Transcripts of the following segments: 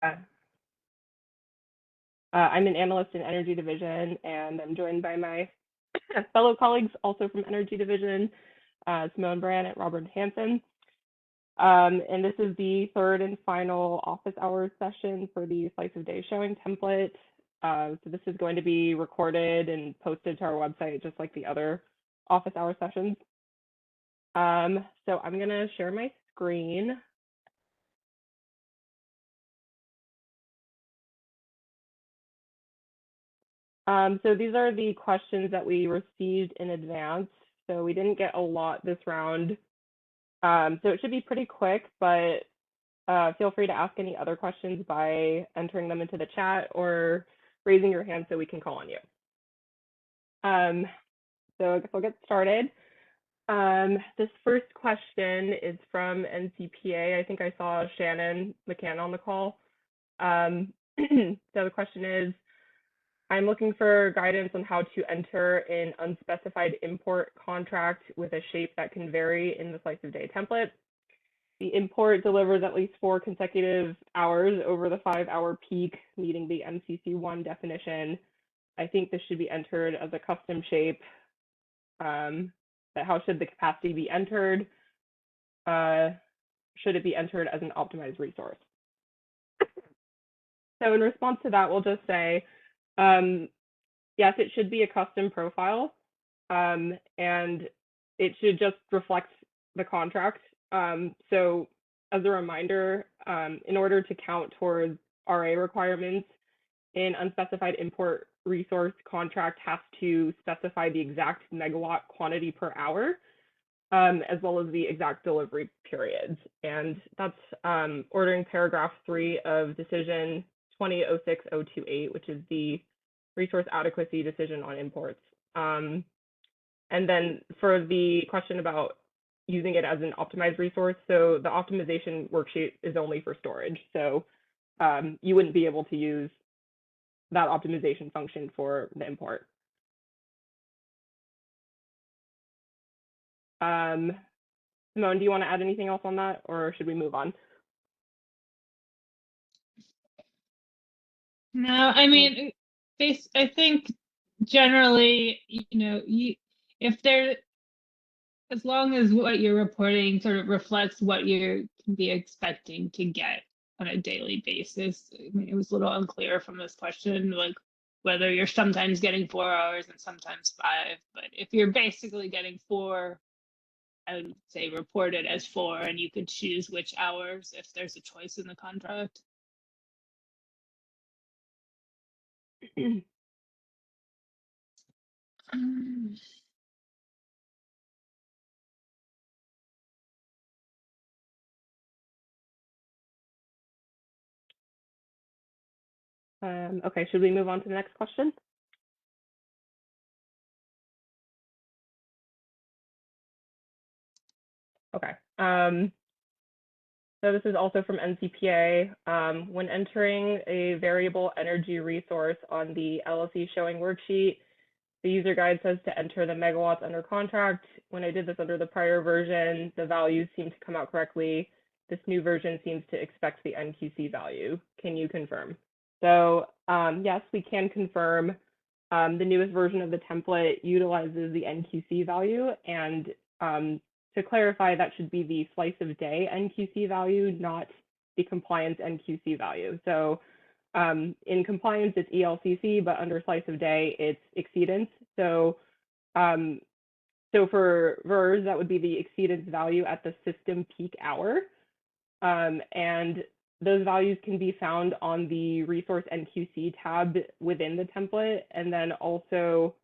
I'm an analyst in Energy Division, and I'm joined by my fellow colleagues also from Energy Division, Simone Brand and Robert Hansen. And this is the third and final office hours session for the Slice of Day showing template. So this is going to be recorded and posted to our website, just like the other office hour sessions. So I'm going to share my screen. So these are the questions that we received in advance. So we didn't get a lot this round. So it should be pretty quick, but feel free to ask any other questions by entering them into the chat or raising your hand so we can call on you. So I guess I'll get started. This first question is from NCPA. I think I saw Shannon McCann on the call. So the question is, I'm looking for guidance on how to enter an unspecified import contract with a shape that can vary in the Slice of Day template. The import delivers at least 4 consecutive hours over the 5-hour peak, meeting the MCC1 definition. I think this should be entered as a custom shape. But how should the capacity be entered? Should it be entered as an optimized resource? So in response to that, we'll just say, yes, it should be a custom profile, and it should just reflect the contract. So as a reminder, in order to count towards RA requirements, an unspecified import resource contract has to specify the exact megawatt quantity per hour, as well as the exact delivery periods. And that's ordering paragraph 3 of decision 2006-028, which is the resource adequacy decision on imports. And then for the question about using it as an optimized resource, so the optimization worksheet is only for storage. So you wouldn't be able to use that optimization function for the import. Simone, do you want to add anything else on that, or should we move on? No, I mean, I think generally, if there, as long as what you're reporting sort of reflects what you can be expecting to get on a daily basis. I mean, it was a little unclear from this question, like whether you're sometimes getting 4 hours and sometimes 5, but if you're basically getting 4, I would say report it as 4, and you could choose which hours if there's a choice in the contract. Okay, should we move on to the next question? Okay. So this is also from NCPA. When entering a variable energy resource on the LSE showing worksheet, the user guide says to enter the megawatts under contract. When I did this under the prior version, the values seem to come out correctly. This new version seems to expect the NQC value. Can you confirm? So yes, we can confirm. The newest version of the template utilizes the NQC value, and to clarify, that should be the slice of day NQC value, not the compliance NQC value. So in compliance, it's ELCC, but under slice of day, it's exceedance. So for VERS, that would be the exceedance value at the system peak hour. And those values can be found on the resource NQC tab within the template, and then also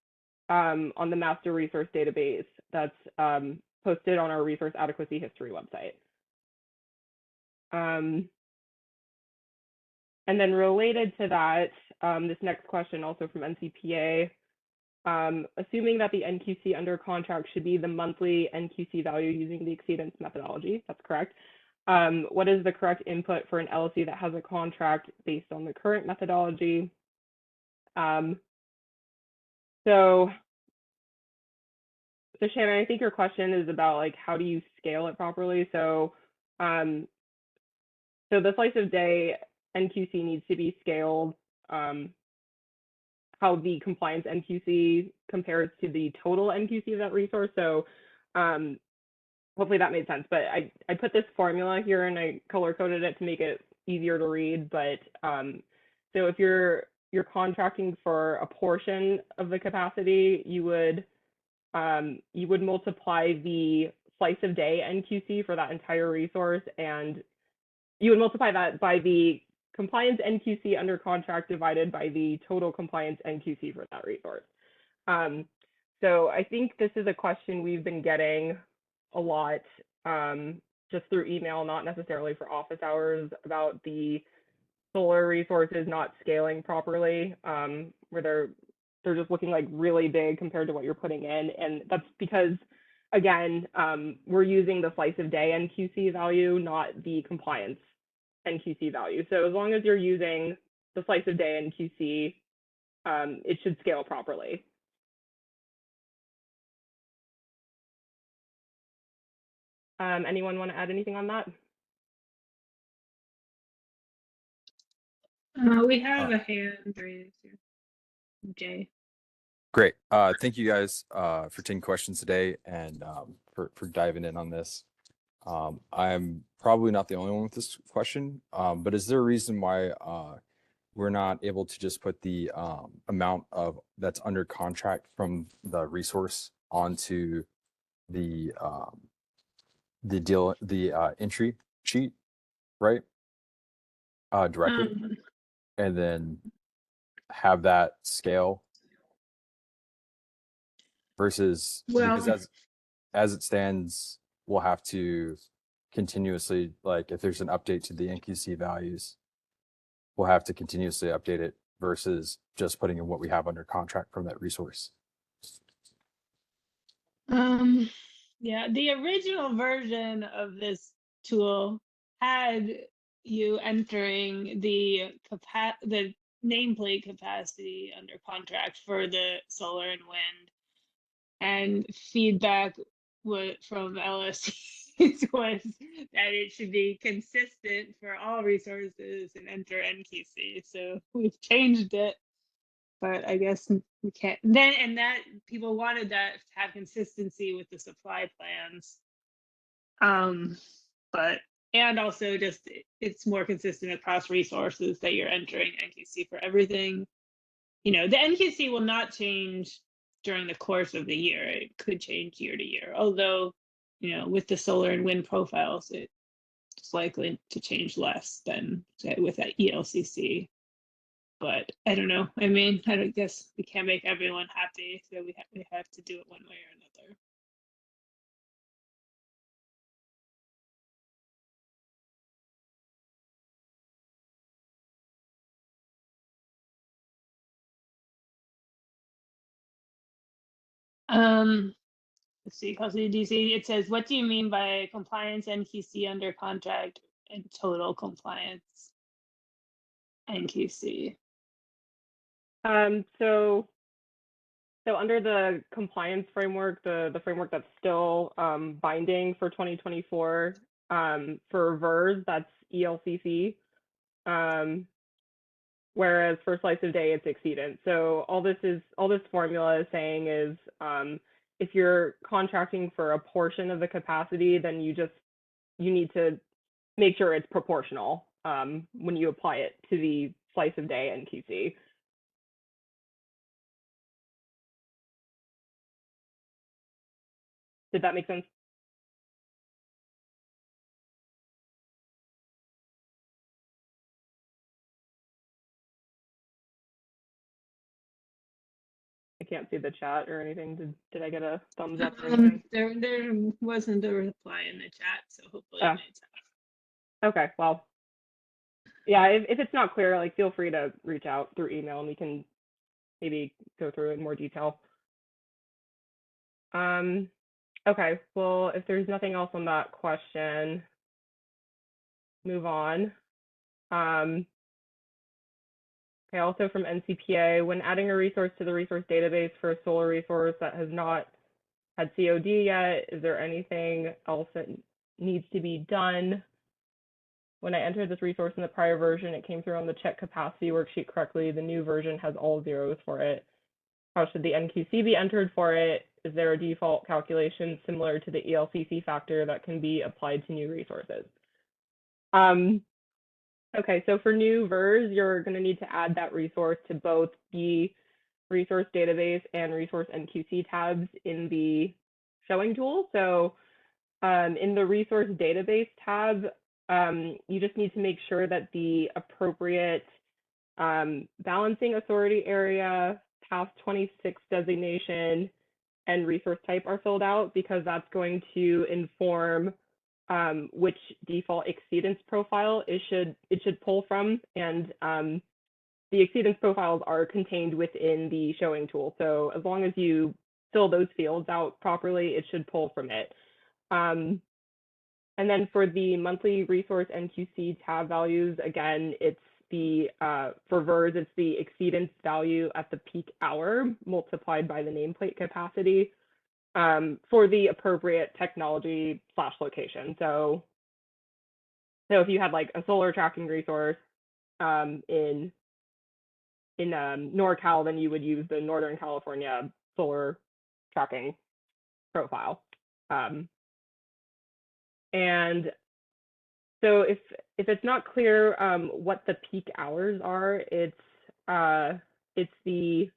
on the master resource database that's posted on our resource adequacy history website. And then related to that, this next question also from NCPA, assuming that the NQC under contract should be the monthly NQC value using the exceedance methodology, that's correct. What is the correct input for an LSE that has a contract based on the current methodology? So Shannon, I think your question is about like how do you scale it properly? So the slice of day NQC needs to be scaled, how the compliance NQC compares to the total NQC of that resource. So hopefully that made sense. But I put this formula here and I color coded it to make it easier to read. But so if you're contracting for a portion of the capacity, you would multiply the slice of day NQC for that entire resource, and you would multiply that by the compliance NQC under contract divided by the total compliance NQC for that resource. So I think this is a question we've been getting a lot just through email, not necessarily for office hours, about the solar resources not scaling properly, where they're just looking like really big compared to what you're putting in. And that's because, again, we're using the slice of day NQC value, not the compliance NQC value. So as long as you're using the slice of day NQC, it should scale properly. Anyone want to add anything on that? We have a hand raised here. Jay. Great. Thank you guys for taking questions today and for diving in on this. I'm probably not the only one with this question, but is there a reason why we're not able to just put the amount of that's under contract from the resource onto the entry sheet, right? Directly, and then have that scale versus, because as it stands, we'll have to continuously, like if there's an update to the NQC values, we'll have to continuously update it versus just putting in what we have under contract from that resource. Yeah, the original version of this tool had you entering the nameplate capacity under contract for the solar and wind, and feedback from LSE was that it should be consistent for all resources and enter NQC. So we've changed it, but I guess we can't then, and that people wanted that to have consistency with the supply plans. But and also just it's more consistent across resources that you're entering NQC for everything. The NQC will not change during the course of the year. It could change year to year, although with the solar and wind profiles, it's likely to change less than with that ELCC. But I don't know. I mean, I guess we can't make everyone happy, so we have to do it one way or another. Let's see, custody DC. It says, what do you mean by compliance NQC under contract and total compliance NQC? So under the compliance framework, the framework that's still binding for 2024, for VERS, that's ELCC, whereas for slice of day, it's exceedance. So all this formula is saying is, if you're contracting for a portion of the capacity, then you need to make sure it's proportional when you apply it to the slice of day NQC. Did that make sense? I can't see the chat or anything. Did I get a thumbs up or anything? There wasn't a reply in the chat, so hopefully it made sense. Okay, well, yeah, if it's not clear, like feel free to reach out through email and we can maybe go through it in more detail. Okay, well, if there's nothing else on that question, move on. Okay, also from NCPA, when adding a resource to the resource database for a solar resource that has not had COD yet, is there anything else that needs to be done? when I entered this resource in the prior version, it came through on the check capacity worksheet correctly. The new version has all zeros for it. How should the NQC be entered for it? Is there a default calculation similar to the ELCC factor that can be applied to new resources? Okay, so for new VERS, you're going to need to add that resource to both the resource database and resource NQC tabs in the showing tool. So in the resource database tab, you just need to make sure that the appropriate balancing authority area, path 26 designation, and resource type are filled out, because that's going to inform which default exceedance profile it should pull from. And the exceedance profiles are contained within the showing tool. So as long as you fill those fields out properly, it should pull from it. And then for the monthly resource NQC tab values, again, it's the, for VERS, it's the exceedance value at the peak hour multiplied by the nameplate capacity for the appropriate technology / location. So if you had like a solar tracking resource in NorCal, then you would use the Northern California solar tracking profile. And so if it's not clear what the peak hours are, it's the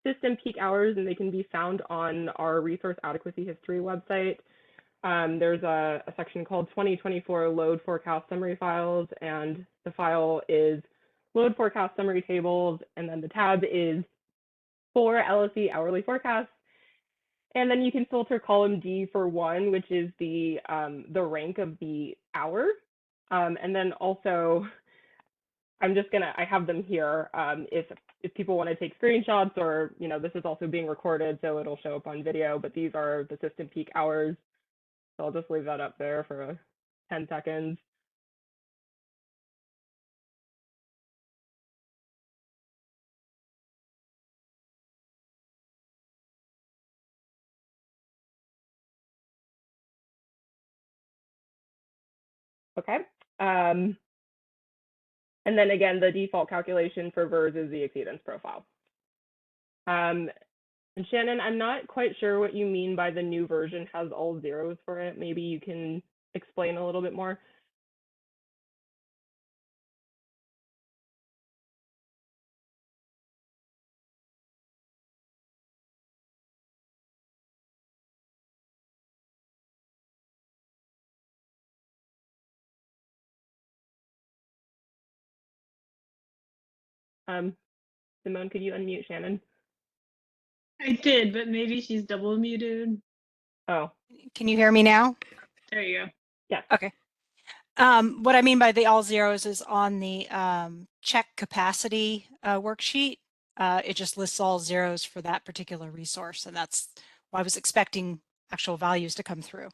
system peak hours, and they can be found on our resource adequacy history website. There's a section called 2024 load forecast summary files, and the file is load forecast summary tables, and then the tab is for LSE hourly forecasts. And then you can filter column D for 1, which is the rank of the hour. And then also, I have them here if people want to take screenshots, or, this is also being recorded, so it'll show up on video, but these are the system peak hours. So I'll just leave that up there for 10 seconds. Okay. And then again, the default calculation for VERS is the exceedance profile. And Shannon, I'm not quite sure what you mean by the new version has all zeros for it. Maybe you can explain a little bit more. Simone, could you unmute Shannon? I did, but maybe she's double muted. Oh, Can you hear me now? There you go. yes. Okay. What I mean by the all zeros is on the check capacity worksheet. It just lists all zeros for that particular resource, and that's why I was expecting actual values to come through.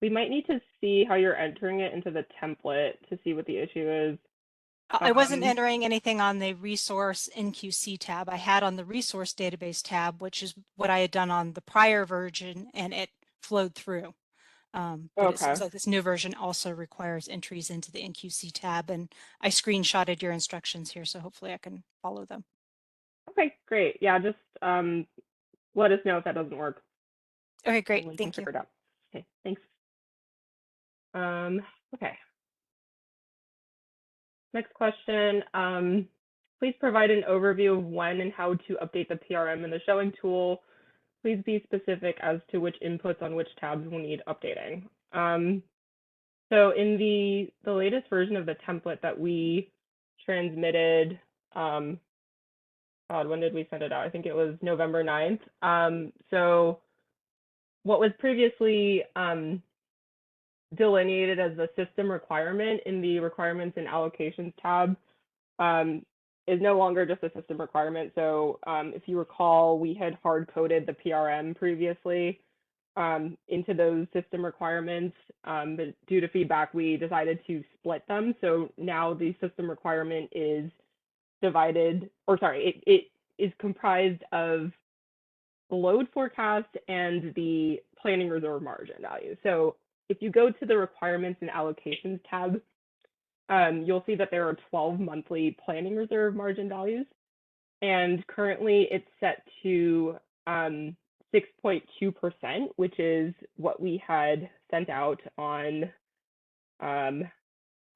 We might need to see how you're entering it into the template to see what the issue is. I wasn't entering anything on the resource NQC tab. I had on the resource database tab, which is what I had done on the prior version, and it flowed through. But it seems like this new version also requires entries into the NQC tab, and I screenshotted your instructions here, so hopefully I can follow them. Okay, great. Yeah, just let us know if that doesn't work. Okay, great. Thank you. Okay, thanks. Okay. Next question. Please provide an overview of when and how to update the PRM in the showing tool. Please be specific as to which inputs on which tabs will need updating. So in the latest version of the template that we transmitted, God, when did we send it out? I think it was November 9th. So what was previously delineated as the system requirement in the requirements and allocations tab is no longer just a system requirement. So if you recall, we had hard coded the PRM previously into those system requirements, but due to feedback, we decided to split them. So now the system requirement is divided, or sorry, it is comprised of load forecast and the planning reserve margin value. So if you go to the requirements and allocations tab, you'll see that there are 12 monthly planning reserve margin values. And currently it's set to 6.2%, which is what we had sent out on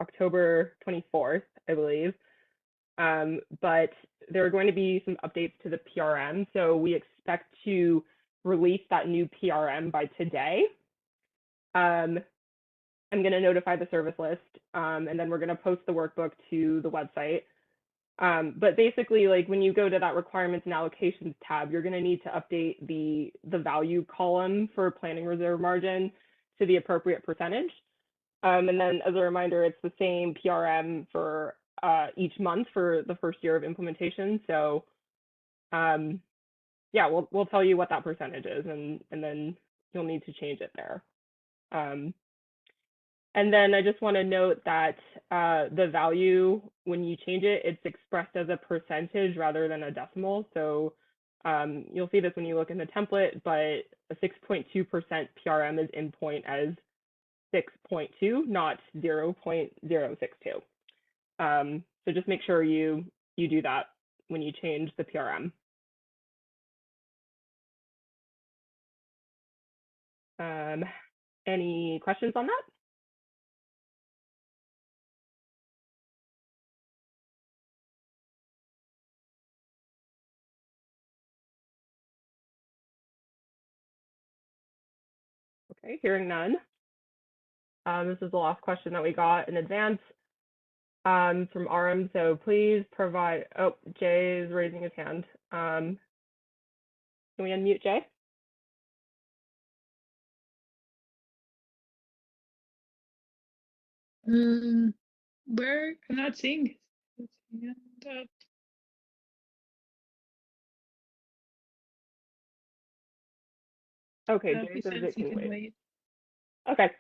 October 24th, I believe. But there are going to be some updates to the PRM. So we expect to release that new PRM by today. I'm going to notify the service list, and then we're going to post the workbook to the website. But basically, like when you go to that requirements and allocations tab, you're going to need to update the value column for planning reserve margin to the appropriate percentage. And then as a reminder, it's the same PRM for each month for the first year of implementation. So yeah, we'll tell you what that percentage is, and then you'll need to change it there. And then I just want to note that the value, when you change it, it's expressed as a percentage rather than a decimal. So you'll see this when you look in the template, but a 6.2% PRM is in point as 6.2, not 0.062. So just make sure you do that when you change the PRM. Any questions on that? Okay, hearing none. This is the last question that we got in advance from Aram. So please provide, oh, Jay is raising his hand. Can we unmute Jay? Where I'm not seeing his hand up. Okay, He Jay says says it he can can wait. wait. Okay.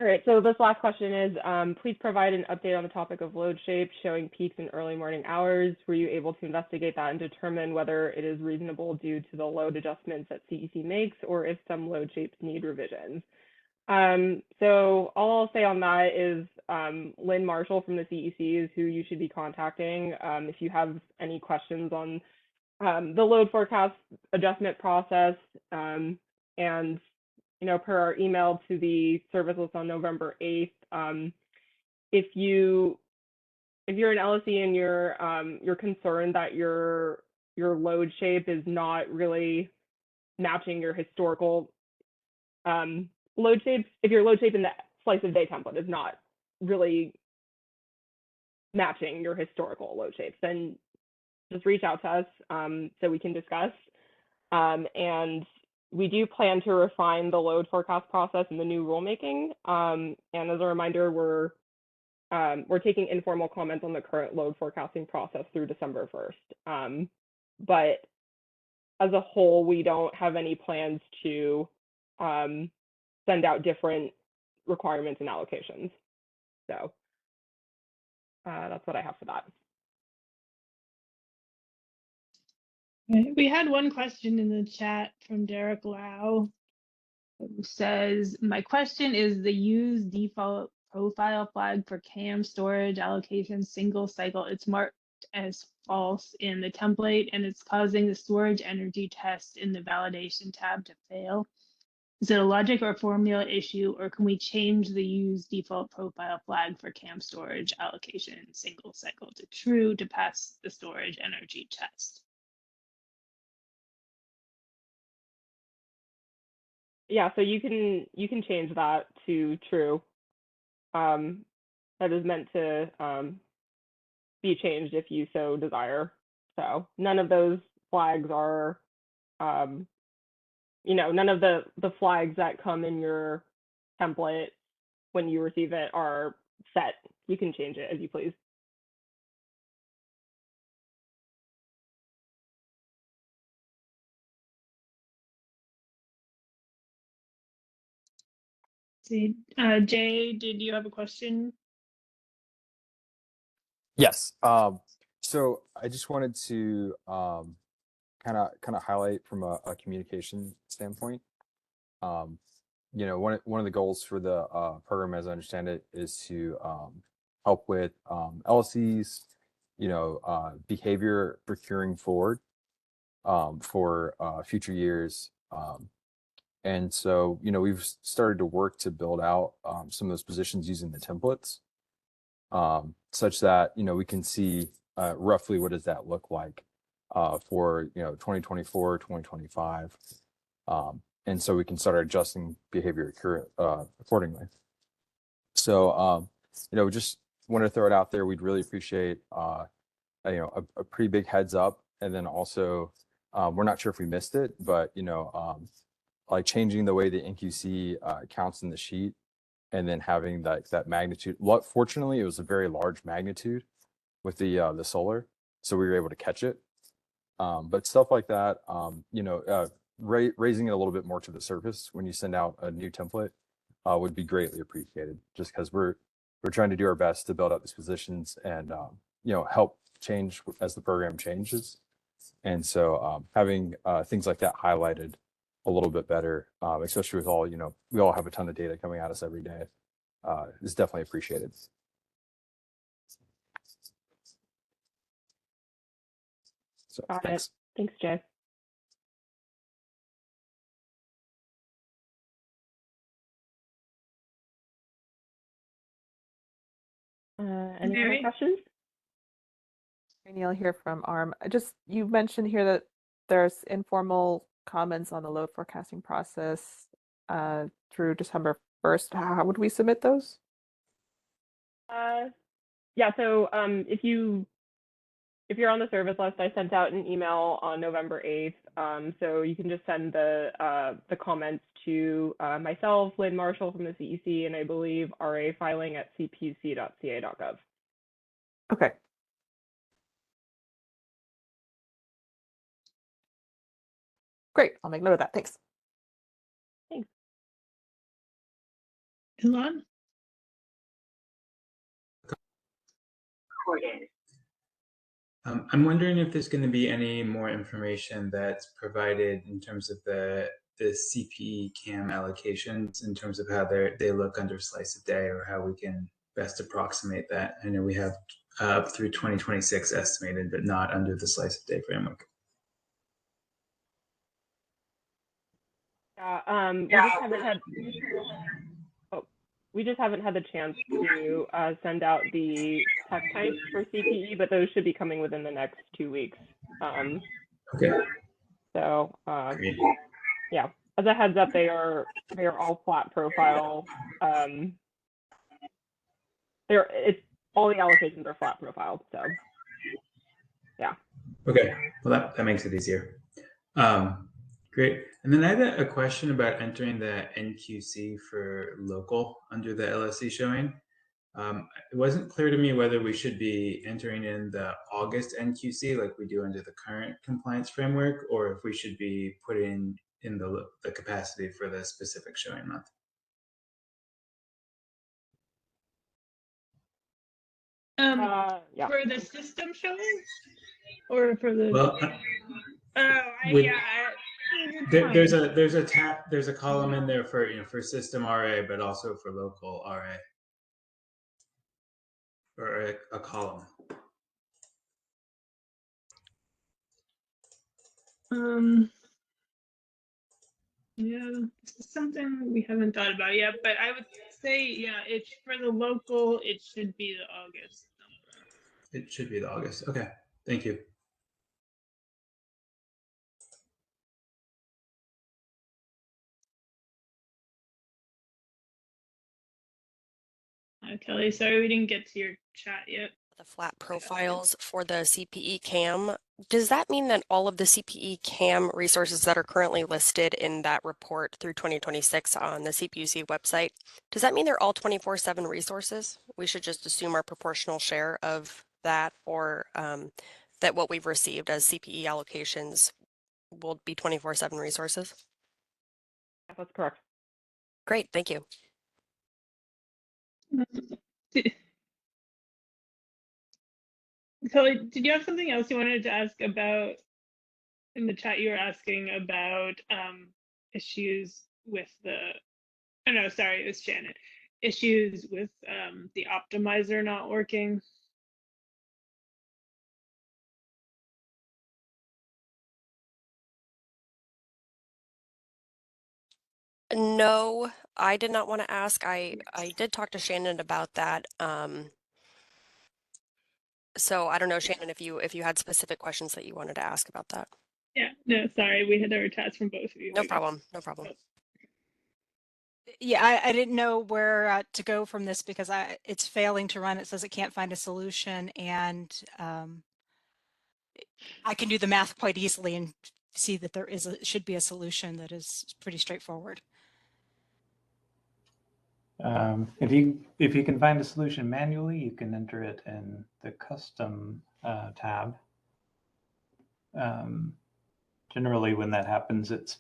All right, so this last question is, please provide an update on the topic of load shapes showing peaks in early morning hours. Were you able to investigate that and determine whether it is reasonable due to the load adjustments that CEC makes, or if some load shapes need revisions? So all I'll say on that is Lynn Marshall from the CEC is who you should be contacting if you have any questions on the load forecast adjustment process. And you know, per our email to the service list on November 8th, if you're an LSE and you're concerned that your load shape is not really matching your historical load shapes, if your load shape in the slice of day template is not really matching your historical load shapes, then just reach out to us so we can discuss. And we do plan to refine the load forecast process in the new rulemaking. And as a reminder, we're taking informal comments on the current load forecasting process through December 1st. But as a whole, we don't have any plans to send out different requirements and allocations. So that's what I have for that. We had one question in the chat from Derek Lau, who says, my question is the use default profile flag for CAM storage allocation single cycle. It's marked as false in the template and it's causing the storage energy test in the validation tab to fail. Is it a logic or formula issue, or can we change the use default profile flag for CAM storage allocation single cycle to true to pass the storage energy test? Yeah, so you can change that to true. That is meant to be changed if you so desire. So none of those flags are, you know, none of the flags that come in your template when you receive it are set. You can change it as you please. See, Jay, did you have a question? Yes. So I just wanted to kind of highlight from a communication standpoint. You know, one of the goals for the program, as I understand it, is to help with LSEs, you know, behavior procuring forward for future years. And so, you know, we've started to work to build out some of those positions using the templates, such that, you know, we can see roughly what does that look like for, you know, 2024, 2025. And so we can start adjusting behavior accordingly. So, you know, just want to throw it out there. We'd really appreciate, you know, a pretty big heads up. And then also, we're not sure if we missed it, but, you know, like changing the way the NQC counts in the sheet and then having that magnitude. Fortunately, it was a very large magnitude with the solar, so we were able to catch it. But stuff like that, you know, raising it a little bit more to the surface when you send out a new template would be greatly appreciated, just because we're trying to do our best to build out these positions and you know, help change as the program changes. And so having things like that highlighted a little bit better, especially with all, you know, we all have a ton of data coming at us every day, is definitely appreciated. So Got thanks. it. Thanks, Jay. Any other Mary? questions? Neil here from ARM. You mentioned here that there's informal comments on the load forecasting process through December 1st. How would we submit those? Yeah, so if you're on the service list, I sent out an email on November 8th. So you can just send the comments to myself, Lynn Marshall from the CEC, and I believe RA filing at cpuc.ca.gov. Okay. Great. I'll make note of that. Thanks. Thanks. Elon? I'm wondering if there's going to be any more information that's provided in terms of the CPE CAM allocations, in terms of how they look under slice of day, or how we can best approximate that. I know we have up through 2026 estimated, but not under the slice of day framework. We just haven't had the chance to send out the test types for CPE, but those should be coming within the next 2 weeks. Okay. So Great. yeah, as a heads up, they are all flat profile. All the allocations are flat profile. So yeah. Okay. Well, that makes it easier. Great. And then I had a question about entering the NQC for local under the LSE showing. It wasn't clear to me whether we should be entering in the August NQC like we do under the current compliance framework, or if we should be putting in the capacity for the specific showing month. Yeah. For the system showing, or for the? Well, there's a column in there for, you know, for system RA, but also for local RA, or a column. Yeah, this is something we haven't thought about yet, but I would say, yeah, it's for the local, it should be the August number. It should be the August. Okay, thank you. Kelly, sorry we didn't get to your chat yet. The flat profiles for the CPE CAM, does that mean that all of the CPE CAM resources that are currently listed in that report through 2026 on the CPUC website, does that mean they're all 24/7 resources? We should just assume our proportional share of that, or that what we've received as CPE allocations will be 24/7 resources? That's correct. Great, thank you. Kelly, did you have something else you wanted to ask about in the chat, you were asking about issues with the, oh no, sorry, it was Shannon. Issues with the optimizer not working. No, I did not want to ask. I did talk to Shannon about that. So I don't know, Shannon, if you had specific questions that you wanted to ask about that. Yeah, no, sorry, we had our chats from both of you. No problem. No problem. Yeah, I didn't know where to go from this because it's failing to run. It says it can't find a solution, and I can do the math quite easily and see that there should be a solution that is pretty straightforward. If you can find a solution manually, you can enter it in the custom tab. Generally, when that happens, it's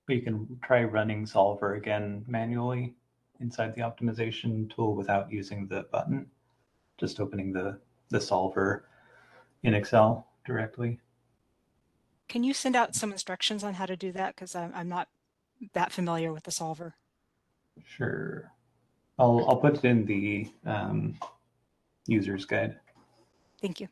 you can try running solver again manually inside the optimization tool without using the button, just opening the solver in Excel directly. Can you send out some instructions on how to do that? Because I'm not that familiar with the solver. Sure. I'll put it in the user's guide. Thank you.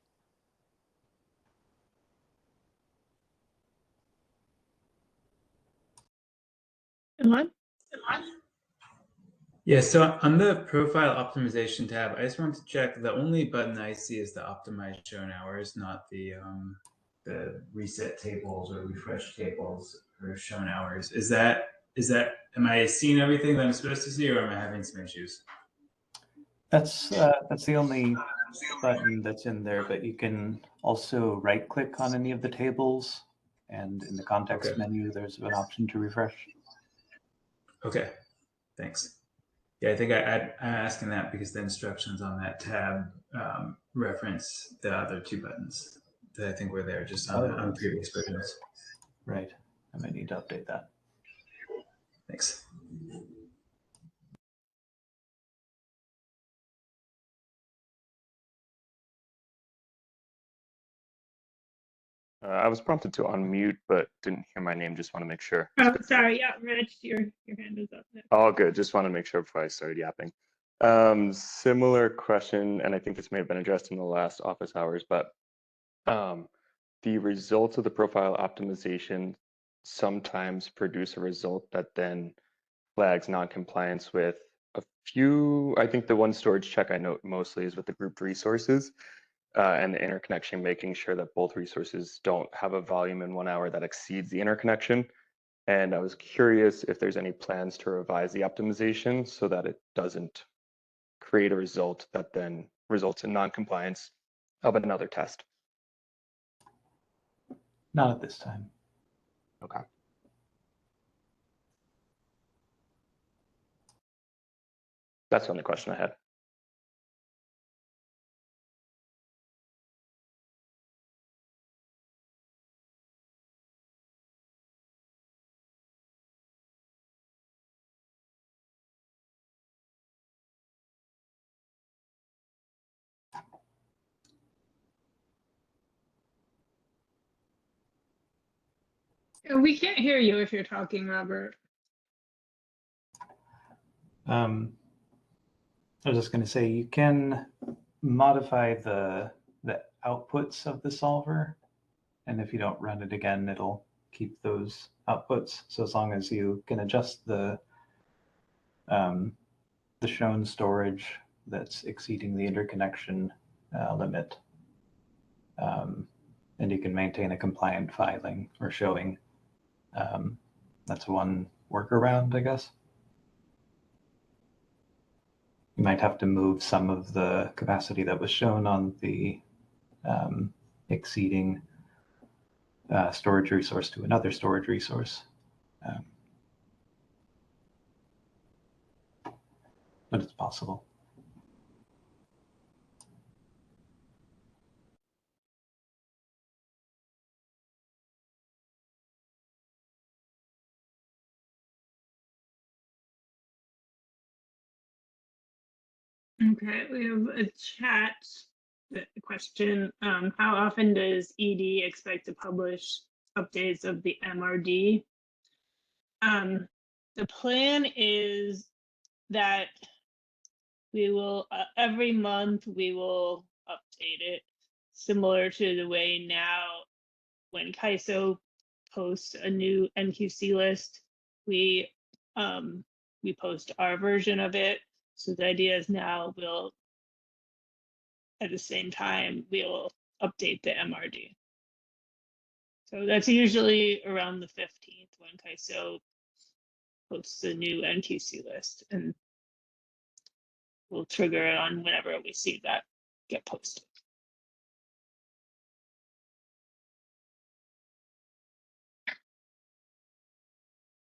Yeah, so on the profile optimization tab, I just want to check the only button I see is the optimize shown hours, not the reset tables or refresh tables or shown hours. Is that am I seeing everything that I'm supposed to see, or am I having some issues? That's the only button that's in there, but you can also right click on any of the tables, and in the context menu there's an option to refresh. Okay, thanks. Yeah, I think I'm asking that because the instructions on that tab reference the other two buttons that I think were there just on previous versions. Right, I might need to update that. Thanks. I was prompted to unmute, but didn't hear my name. Just want to make sure. Oh, sorry. Yeah, Rich, your hand is up next. All good. Just want to make sure before I started yapping. Similar question, and I think this may have been addressed in the last office hours, but the results of the profile optimization sometimes produce a result that then flags non-compliance with a few. I think the one storage check I note mostly is with the grouped resources. And the interconnection, making sure that both resources don't have a volume in 1 hour that exceeds the interconnection. And I was curious if there's any plans to revise the optimization so that it doesn't create a result that then results in non-compliance of another test. Not at this time. Okay. That's the only question I had. We can't hear you if you're talking, Robert. I was just going to say you can modify the outputs of the solver, and if you don't run it again, it'll keep those outputs. So as long as you can adjust the shown storage that's exceeding the interconnection limit, and you can maintain a compliant filing or showing. That's one workaround, I guess. You might have to move some of the capacity that was shown on the exceeding storage resource to another storage resource. But it's possible. Okay, we have a chat the question. How often does ED expect to publish updates of the MRD? The plan is that we will, every month, we will update it, similar to the way now when CAISO posts a new NQC list, we post our version of it. So the idea is now we'll, at the same time, we'll update the MRD. So that's usually around the 15th when CAISO posts a new NQC list, and we'll trigger it on whenever we see that get posted.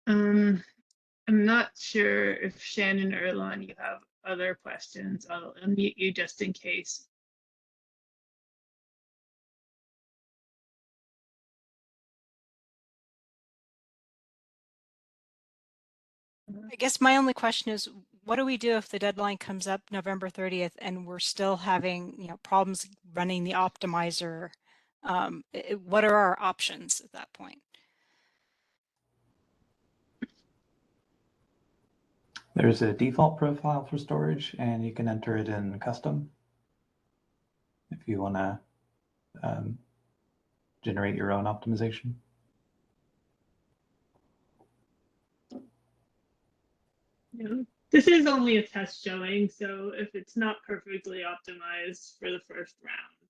I'm not sure if Shannon or Lon, you have other questions. I'll unmute you just in case. I guess my only question is, what do we do if the deadline comes up November 30th and we're still having, problems running the optimizer? What are our options at that point? There's a default profile for storage, and you can enter it in custom if you want to generate your own optimization. Yeah. This is only a test showing, so if it's not perfectly optimized for the first round.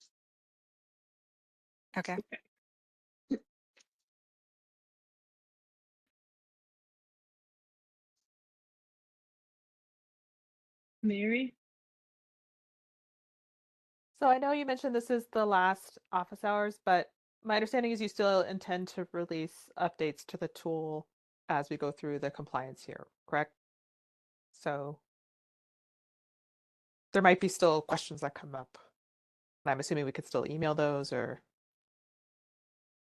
Okay. Mary? So I know you mentioned this is the last office hours, but my understanding is you still intend to release updates to the tool as we go through the compliance here, correct? So there might be still questions that come up. And I'm assuming we could still email those, or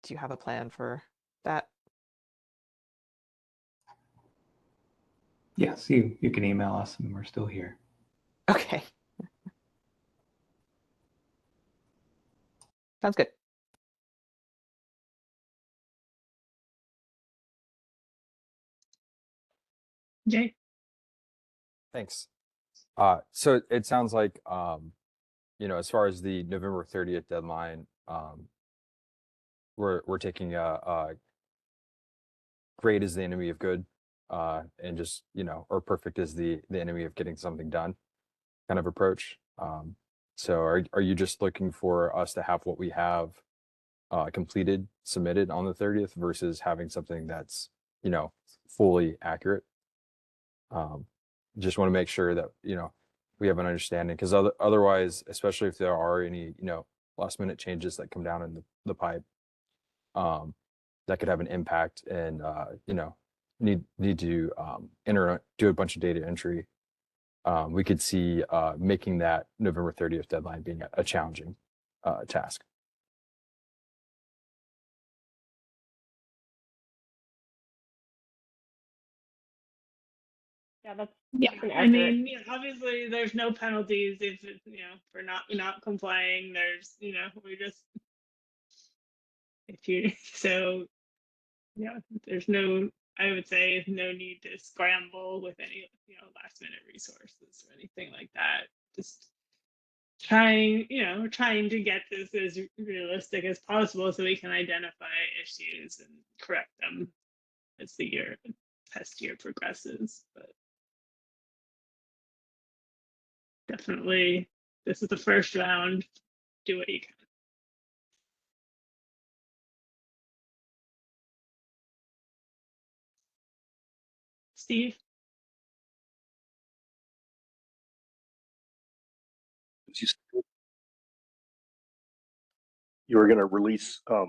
do you have a plan for that? Yes, you can email us, and we're still here. Okay. Sounds good. Jay? Thanks. So it sounds like, as far as the November 30th deadline, we're taking a great is the enemy of good, and just, or perfect is the enemy of getting something done kind of approach. So are you just looking for us to have what we have completed, submitted on the 30th versus having something that's, fully accurate? Just want to make sure that, we have an understanding, because otherwise, especially if there are any, last minute changes that come down in the pipe, that could have an impact, and, need to do a bunch of data entry. We could see making that November 30th deadline being a challenging task. Yeah, that's Yeah, an I accurate. mean, obviously there's no penalties if for not complying. There's we just if you so there's no, I would say, no need to scramble with any last minute resources or anything like that. Just trying to get this as realistic as possible so we can identify issues and correct them as the test year progresses. But definitely, this is the first round. Do what you can. Steve? You were going to release a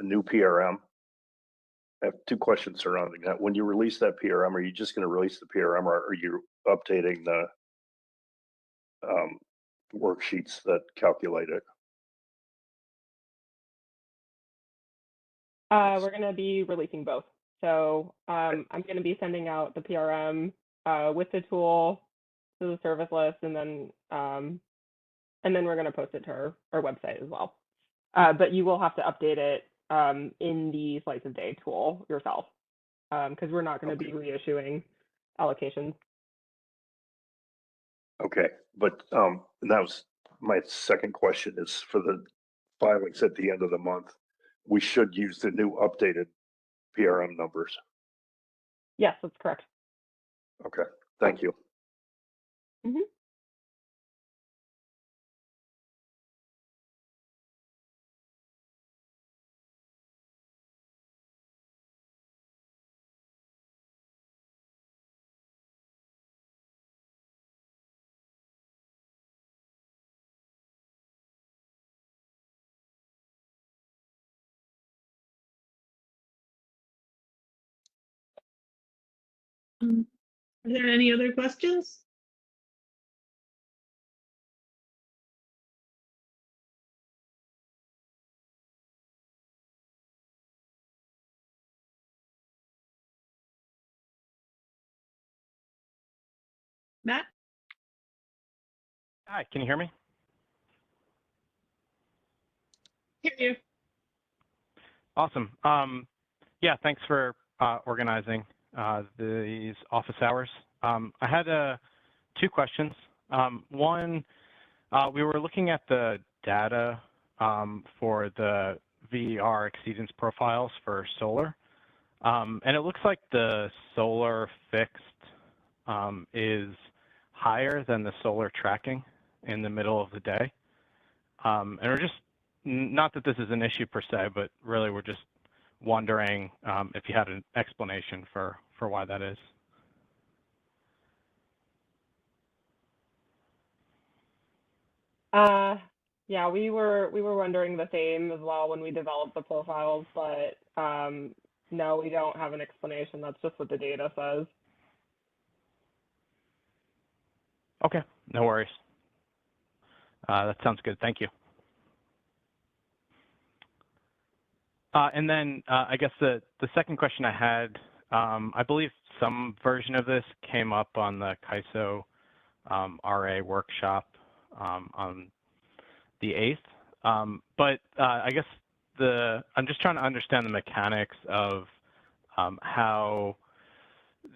new PRM. I have two questions surrounding that. When you release that PRM, are you just going to release the PRM, or are you updating the worksheets that calculate it? We're going to be releasing both. So I'm going to be sending out the PRM with the tool to the service list, and then and then we're going to post it to our website as well. But you will have to update it in the Slice of Day tool yourself, because we're not going to be reissuing allocations. Okay, but that was my second question is for the filings at the end of the month, we should use the new updated PRM numbers. Yes, that's correct. Okay, thank you. Mm-hmm. Are there any other questions? Matt? Hi, can you hear me? Hear you. Awesome. Yeah, thanks for organizing these office hours. I had two questions. One, we were looking at the data for the VER exceedance profiles for solar, and it looks like the solar fixed is higher than the solar tracking in the middle of the day. And we're just, not that this is an issue per se, but really we're just wondering if you had an explanation for why that is. Yeah, we were wondering the same as well when we developed the profiles, but no, we don't have an explanation. That's just what the data says. Okay, no worries. That sounds good. Thank you. And then I guess the second question I had, I believe some version of this came up on the CAISO RA workshop on the 8th. But I guess I'm just trying to understand the mechanics of how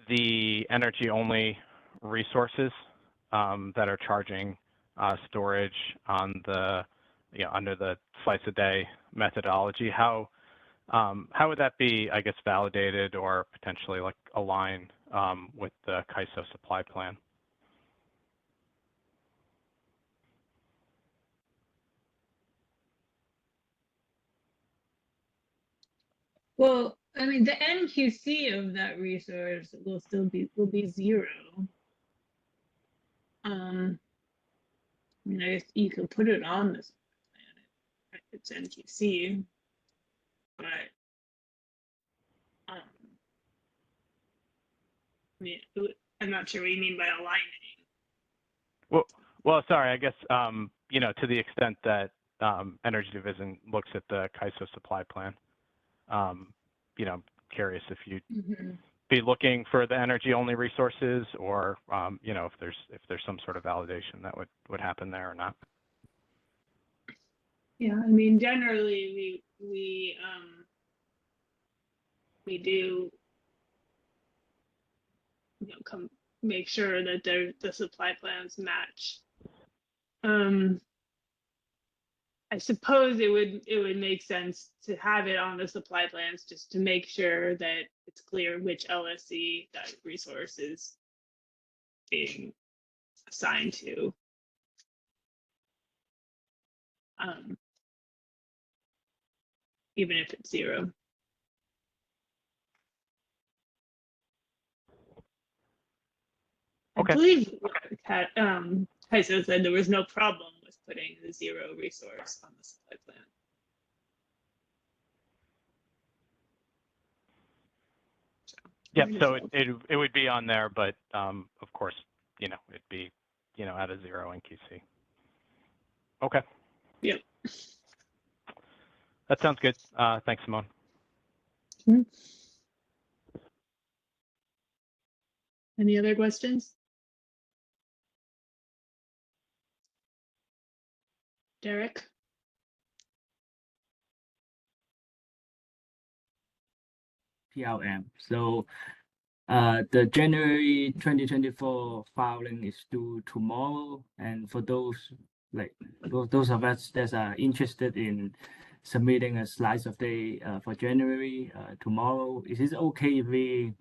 the energy only resources that are charging storage on the, under the slice a day methodology, how would that be, I guess, validated or potentially like align with the CAISO supply plan? Well, I mean, the NQC of that resource will be 0. I mean, I guess you could put it on this plan. It's NQC, but I mean, I'm not sure what you mean by aligning. Well, sorry, I guess, to the extent that Energy Division looks at the CAISO supply plan, I'm curious if you'd be looking for the energy only resources or, if there's some sort of validation that would happen there or not. Yeah, I mean, generally we do, make sure that the supply plans match. I suppose it would make sense to have it on the supply plans just to make sure that it's clear which LSE that resource is being assigned to. Even if it's 0. Okay. I believe CAISO said there was no problem with putting the 0 resource on the supply plan. Yeah, so it would be on there, but of course, it'd be, at a 0 in QC. Okay. Yep. That sounds good. Thanks, Simone. Any other questions? Derek? PLM. So the January 2024 filing is due tomorrow. And for those those of us that are interested in submitting a slice of day for January tomorrow, is it okay if we,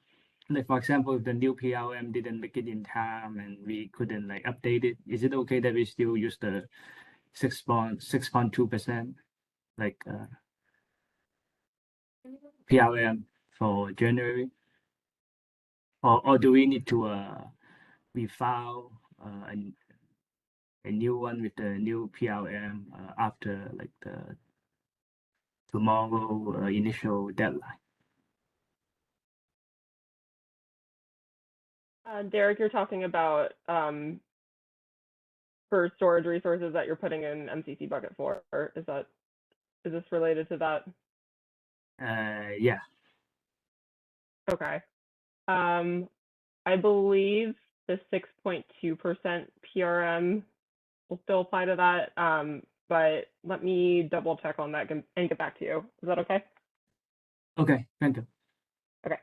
like, for example, if the new PLM didn't make it in time and we couldn't like update it, is it okay that we still use the 6.2% like PLM for January? Or do we need to refile a new one with the new PLM after like the tomorrow initial deadline? Derek, you're talking about for storage resources that you're putting in MCC bucket 4, or is this related to that? Yeah. Okay. I believe the 6.2% PRM will still apply to that, but let me double check on that and get back to you. Is that okay? Okay, thank you. Okay.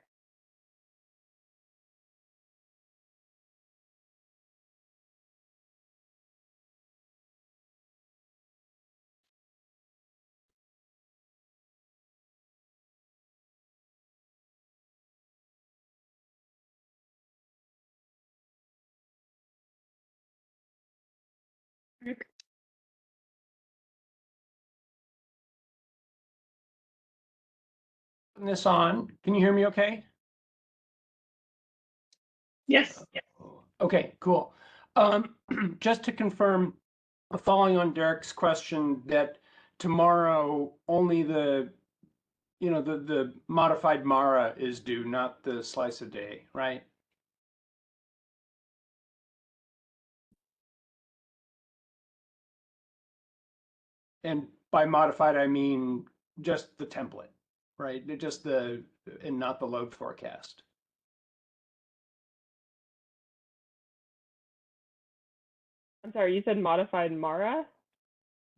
This on. Can you hear me okay? Yes. Okay, cool. Just to confirm, following on Derek's question, that tomorrow only the modified Mara is due, not the slice a day, right? And by modified, I mean just the template, right? Just and not the load forecast. I'm sorry, you said modified Mara?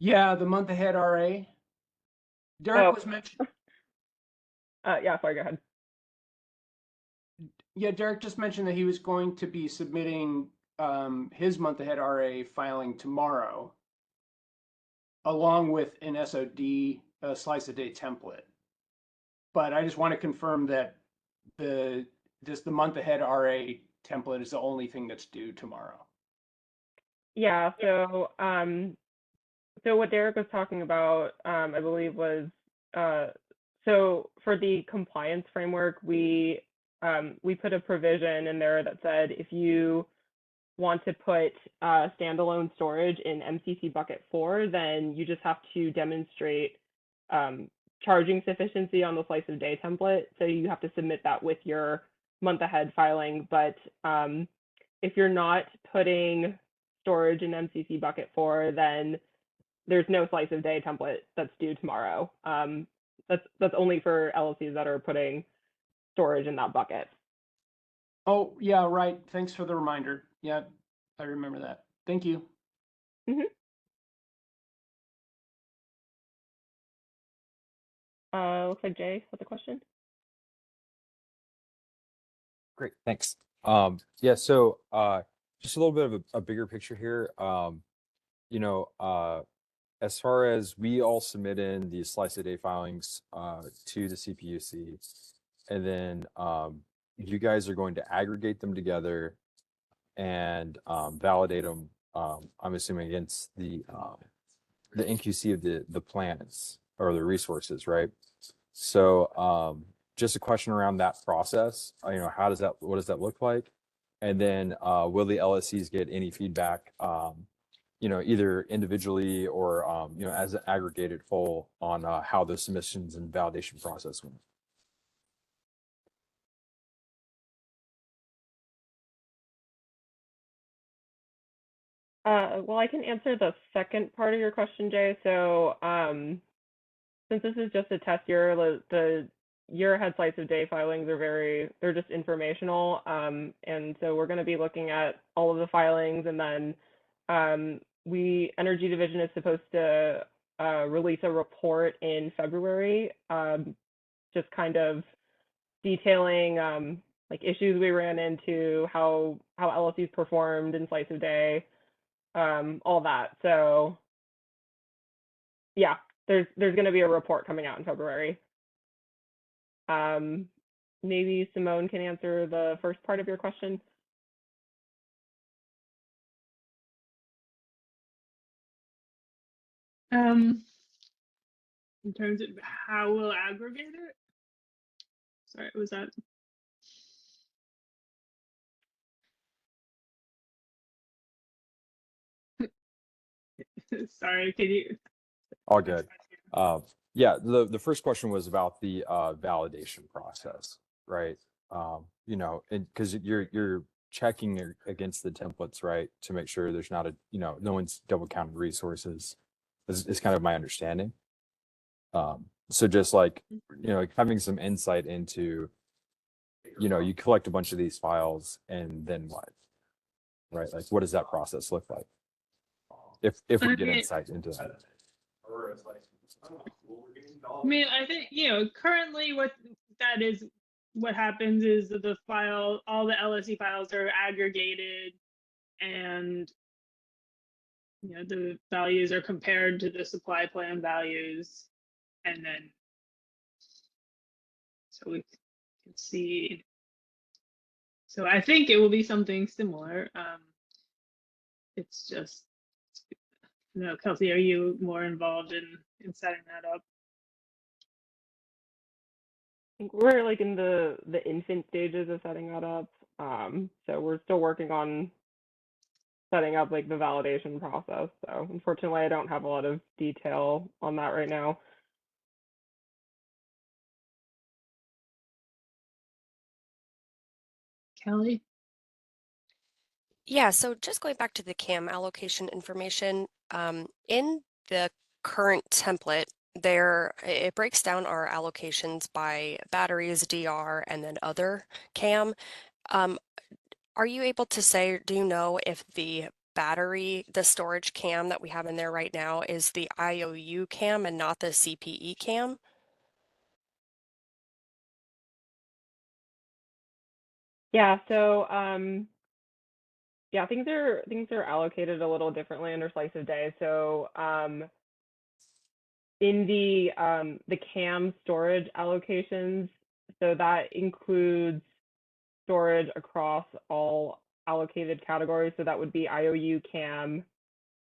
Yeah, the month ahead RA. Derek was mentioning. Yeah, sorry, go ahead. Yeah, Derek just mentioned that he was going to be submitting his month ahead RA filing tomorrow, along with an SOD slice a day template. But I just want to confirm that the month ahead RA template is the only thing that's due tomorrow. Yeah, so what Derek was talking about, I believe, was so for the compliance framework, we put a provision in there that said if you want to put standalone storage in MCC bucket 4, then you just have to demonstrate charging sufficiency on the slice of day template. So you have to submit that with your month ahead filing. But if you're not putting storage in MCC bucket 4, then there's no slice of day template that's due tomorrow. That's only for LLCs that are putting storage in that bucket. Oh, yeah, right. Thanks for the reminder. Yeah, I remember that. Thank you. Mm-hmm. Looks like Jay with a question. Great, thanks. Yeah, so just a little bit of a bigger picture here. As far as we all submit in the slice a day filings to the CPUC, and then you guys are going to aggregate them together and validate them. I'm assuming against the NQC of the plans or the resources, right? So just a question around that process. What does that look like? And then will the LSEs get any feedback? Either individually or as an aggregated whole on how those submissions and validation process went. Well, I can answer the second part of your question, Jay. So since this is just a test year, the year ahead slice of day filings they're just informational. And so we're going to be looking at all of the filings, and then Energy Division is supposed to release a report in February, just kind of detailing like issues we ran into, how LSEs performed in slice of day, all that. So yeah, there's going to be a report coming out in February. Maybe Simone can answer the first part of your question. In terms of how we'll aggregate it? Sorry, was that? Sorry, can you? All good. Yeah, the first question was about the validation process, right? You know, and because you're checking against the templates, right, to make sure there's not no one's double counted resources. Is kind of my understanding. So just like, having some insight into, you collect a bunch of these files and then what, right? Like, what does that process look like? If we get insight into that. I mean, I think, currently what happens is that all the LSE files are aggregated, and the values are compared to the supply plan values, and then so we can see. So I think it will be something similar. It's just, Kelsey, are you more involved in setting that up? I think we're like in the infant stages of setting that up. So we're still working on setting up like the validation process. So unfortunately, I don't have a lot of detail on that right now. Kelly? Yeah, so just going back to the CAM allocation information, in the current template, it breaks down our allocations by batteries, DR, and then other CAM. Are you able to say, do you know if the storage CAM that we have in there right now is the IOU CAM and not the CPE CAM? Yeah, so yeah, things are allocated a little differently under slice of day. So in the CAM storage allocations, so that includes storage across all allocated categories. So that would be IOU CAM,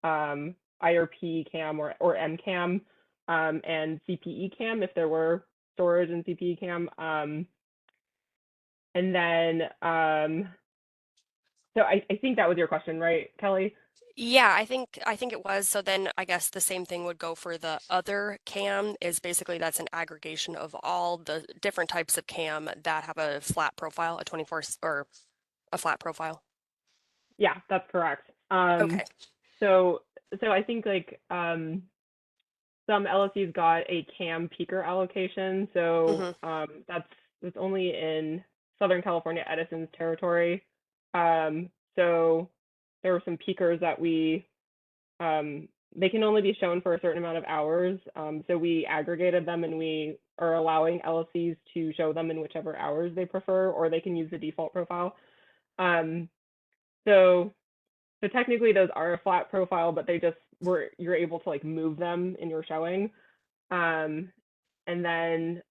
IRP CAM or MCAM, and CPE CAM if there were storage in CPE CAM. And then, so I think that was your question, right, Kelly? Yeah, I think it was. So then I guess the same thing would go for the other CAM, is basically that's an aggregation of all the different types of CAM that have a flat profile, a 24 or a flat profile. Yeah, that's correct. Okay. So I think like some LSEs got a CAM peaker allocation. So that's only in Southern California Edison's territory. So there were some peakers that they can only be shown for a certain amount of hours. So we aggregated them and we are allowing LSEs to show them in whichever hours they prefer, or they can use the default profile. So technically those are a flat profile, but you're able to like move them in your showing. And then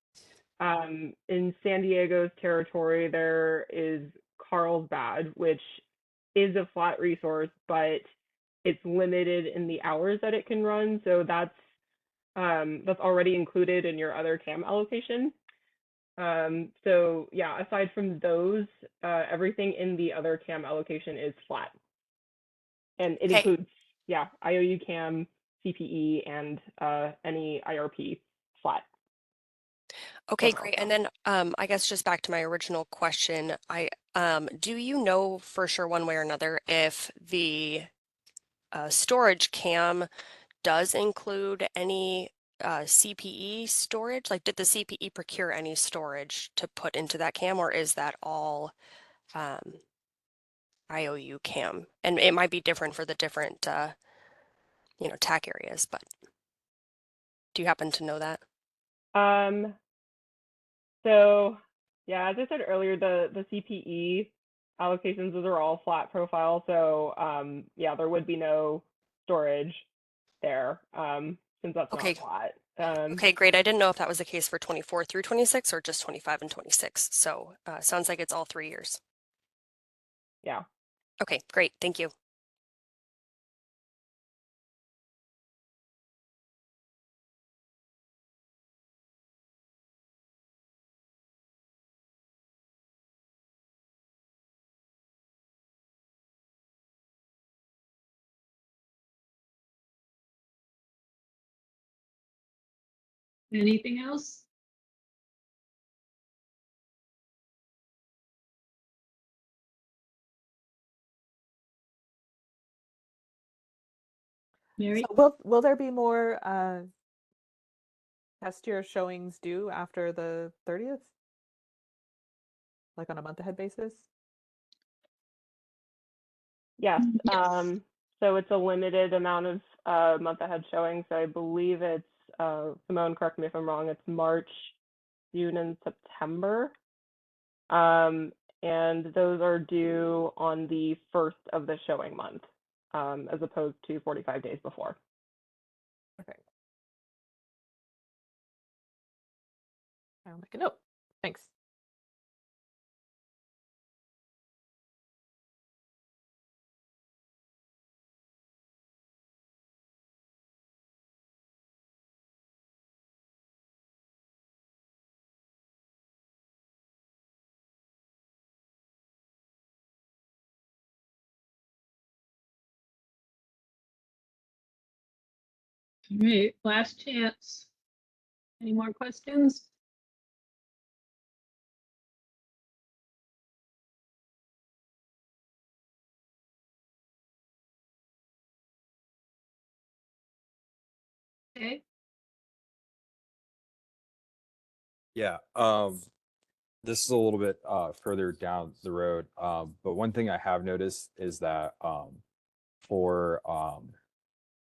in San Diego's territory, there is Carlsbad, which is a flat resource, but it's limited in the hours that it can run. So that's already included in your other CAM allocation. So yeah, aside from those, everything in the other CAM allocation is flat. And it includes, yeah, IOU CAM, CPE, and any IRP flat. Okay, great. And then I guess just back to my original question, do you know for sure one way or another if the storage CAM does include any CPE storage? Like, did the CPE procure any storage to put into that CAM, or is that all IOU CAM? And it might be different for the different TAC areas, but do you happen to know that? So yeah, as I said earlier, the CPE allocations, those are all flat profile. So yeah, there would be no storage there since that's Okay. not flat. Okay, great. I didn't know if that was the case for 24 through 26 or just 25 and 26. So sounds like it's all 3 years. Yeah. Okay, great. Thank you. Anything else? Mary? So will there be more test year showings due after the 30th? Like on a month ahead basis? Yes. Yes. So it's a limited amount of month ahead showing. So I believe it's Simone, correct me if I'm wrong, it's March, June, and September. And those are due on the first of the showing month, as opposed to 45 days before. Okay. I'll make a note. Thanks. All right, last chance. Any more questions? Okay. Yeah. This is a little bit further down the road. But one thing I have noticed is that for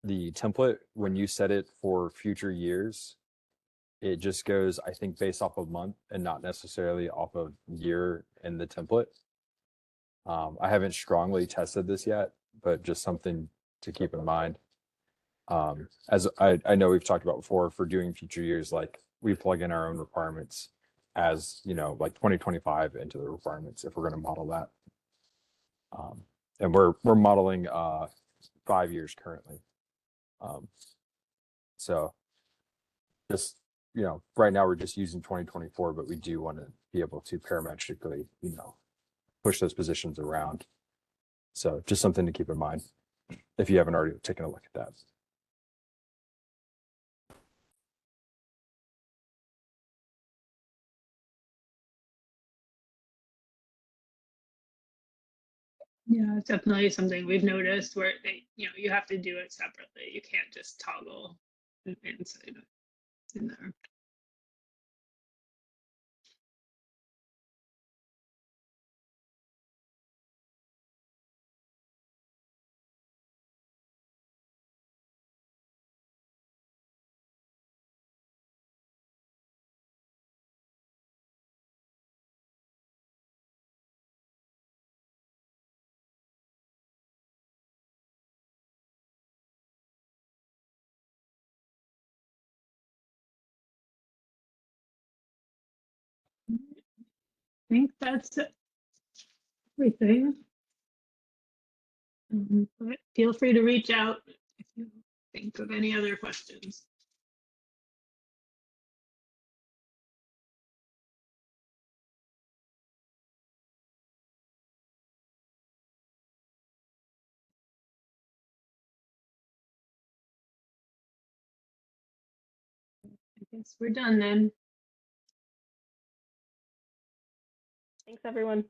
the template, when you set it for future years, it just goes, I think, based off of month and not necessarily off of year in the template. I haven't strongly tested this yet, but just something to keep in mind. As I know we've talked about before, for doing future years, like we plug in our own requirements as, like 2025 into the requirements if we're going to model that. And we're modeling 5 years currently. So just, right now we're just using 2024, but we do want to be able to parametrically, push those positions around. So just something to keep in mind if you haven't already taken a look at that. Yeah, it's definitely something we've noticed where you have to do it separately. You can't just toggle inside in there. I think that's everything. But feel free to reach out if you think of any other questions. I guess we're done then. Thanks, everyone.